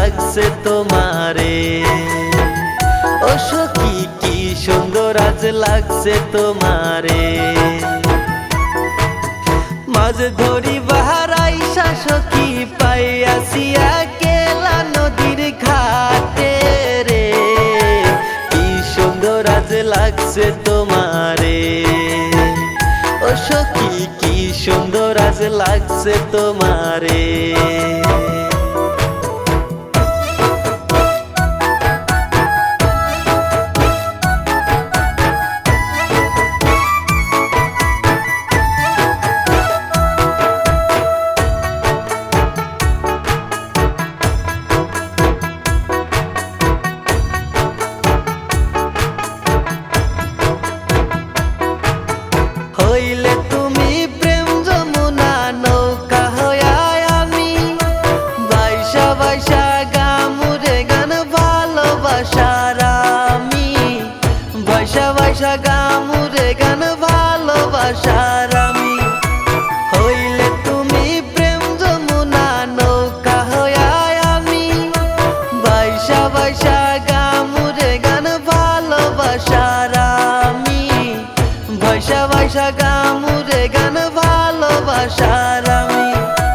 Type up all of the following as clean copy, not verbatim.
লাগছে তোমারে। ও সখী কি সুন্দর আজ লাগছে তোমারে। মাঝ ধরি বাহারাইসা সখী পাইয়াছি একলা নদীর ঘাটে রে। কি সুন্দর আজ লাগছে তোমারে। ও সখী কি সুন্দর আজ লাগছে তোমারে। হইলে তুমি প্রেম যমুনা নৌকা হইয়া আমি বাইসা বাইসা গামুরে গান ভালোবাসার আমি। বাইসা বাইসা গামুরে গান ভালোবাসার আমি। হইলে তুমি প্রেম যমুনা নৌকা হইয়া আমি বাইসা বাইসা গামুরে গান ভালোবাসার আমি। ভাইসা ভাইসা গামুরে গান ভালোবাসার আমি।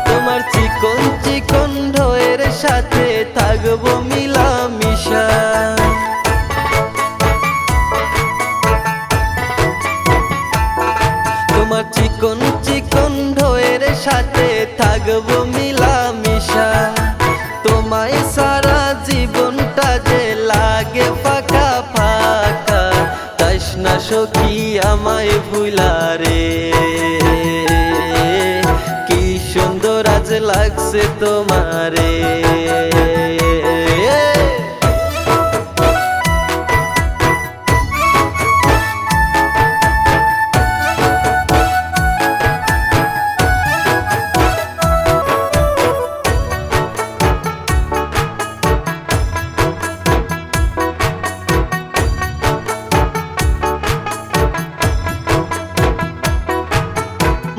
তোমার চিকন চিকন ঢোয়ের সাথে থাকবো মিলামিশা। তোমার চিকন চিকন ঢোয়ের সাথে থাকবো মিলামিশা। তোমায় সারা জীবনটা যে লাগে ফাঁকা ফাঁকা। তাইস না সখী আমায় ভুলা রে। কি সুন্দর আজ লাগছে তোমারে।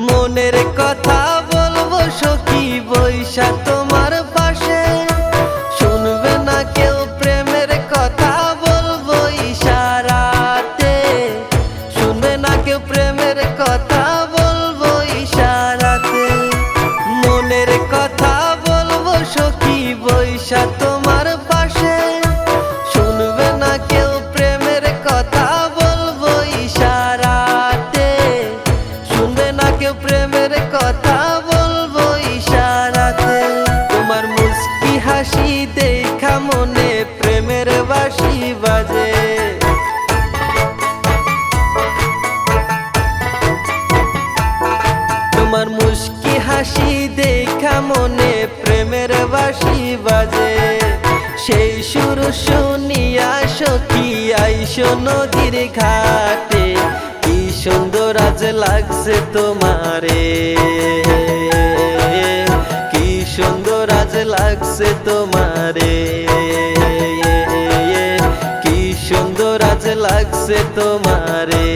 মনের কথা বলবো সখী বৈশা তোমার পাশে। শুনবে না কেউ প্রেমের কথা বলবো ইশারাতে। শুনবে না কেউ প্রেমের কথা বলবো ইশারাতে। মনের কথা বলবো সখী বৈশা তোমার পাশে। শুনবে না কেউ প্রেমের কথা বলবো ইশারাতে। শুনবে না কেউ প্রেমের কথা বলবো ইশারাতে। তোমার মুস্কি হাসি দেখা মনে প্রেমের বাঁশি বাজে। তোমার মুস্কি হাসি দেখা মনে প্রেমের বাঁশি বাজে। সেই সুর শুনিয়া সখী আইসো নদীর ঘাটে। কি সুন্দর আজ লাগছে তোমারে। কি সুন্দর আজ লাগছে তোমারে। কি সুন্দর আজ লাগছে তোমারে।